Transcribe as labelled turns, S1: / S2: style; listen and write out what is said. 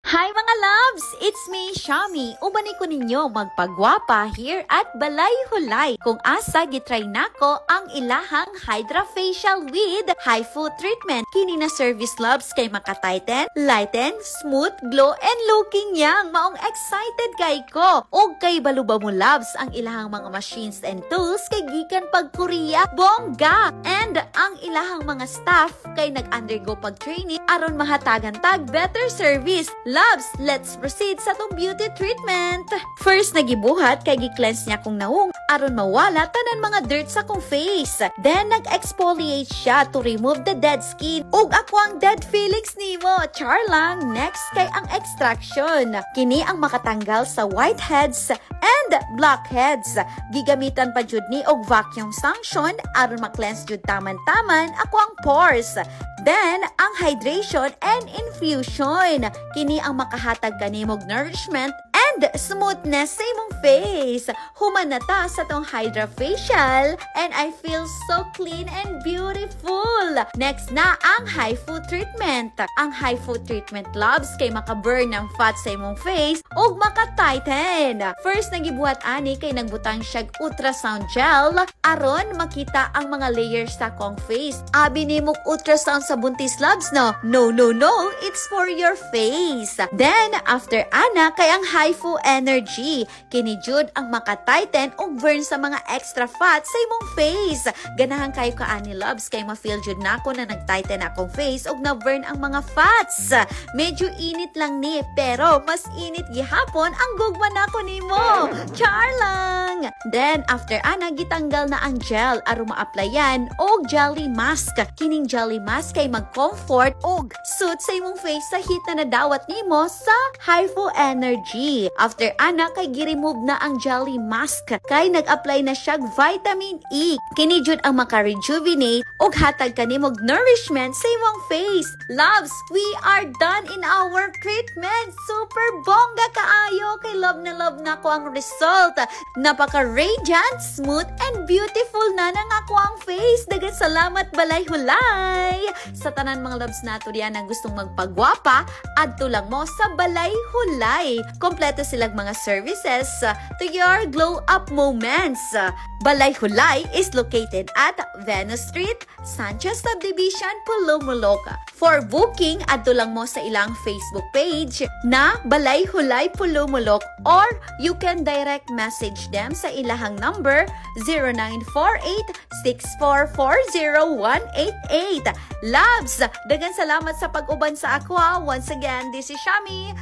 S1: Hi mga loves! It's me, Shami. Ubani ko ninyo magpagwapa here at Balay Hulay. Kung asa gitry nako ang ilahang Hydra Facial with HIFU treatment. Kini na service loves kay makatighten, lighten, smooth, glow, and looking yang. Maong excited kay ko. O kay baluba mo loves ang ilahang mga machines and tools kay gikan pag Korea. Bongga! And ang ilahang mga staff kay nag-undergo pag-training aron mahatagan tag better service. Loves, let's proceed sa tong beauty treatment. First, nagibuhat kay gi-cleanse niya kong naong aron mawala tanan mga dirt sa kong face. Then, nag-exfoliate siya to remove the dead skin. Ug ako ang dead feelings nimo. Char lang. Next, kay ang extraction. Kini ang makatanggal sa whiteheads and blackheads. Gigamitan pa jud ni og vacuum suction aron ma-cleanse jud taman-taman ako ang pores. Then, ang hydration and infusion. Kini ang makahatag kanimog nourishment and smoothness sa imong face. Human na ta sa tong Hydra Facial and I feel so clean and beautiful. Next na ang HIFU treatment. Ang HIFU treatment loves kay makaburn ng fat sa imong face ug makatighten. First, nagibuhat ani kay nagbutang siyag ultrasound gel aron makita ang mga layers sa kong face. Abi nimo ultrasound sa buntis loves no? No, it's for your face. Then, after ana kay ang HIFU Energy. Kini jud ang makatighten ug burn sa mga extra fat sa imong face. Ganahan kayo ka ani loves kay ma-feel jud nako na nag-tighten akong face ug na-burn ang mga fats. Medyo init lang ni pero mas init gihapon ang gugma nako nimo. Char lang. Then after ana gitanggal na ang gel aron ma-applyan og jelly mask. Kining jelly mask kay mag-comfort og suit sa imong face sa heat na nadawat nimo sa HIFU Energy. After ana kay gi-remove na ang jelly mask kay nag-apply na siya vitamin E. Kini jud ang maka-rejuvenate ug hatag kanimog nourishment sa imong face. Loves, we are done in our treatment. Super bongga kaayo kay love na ko ang result. Napaka-radiant, smooth, and beautiful na nang ako ang face. Daghang salamat Balay Hulay. Sa tanan mga loves nato diyan na gustong magpagwapa, adto lang mo sa Balay Hulay. Kompleto silang mga services to your glow up moments. Balay Hulay is located at Venus Street, Sanchez Subdivision, Pulumulok. For booking, adto lang mo sa ilang Facebook page na Balay Hulay Pulumulok or you can direct message them sa ilahang number 0948-6440188. Loves, daghang salamat sa pag-uban sa ako. Once again, this is Shami.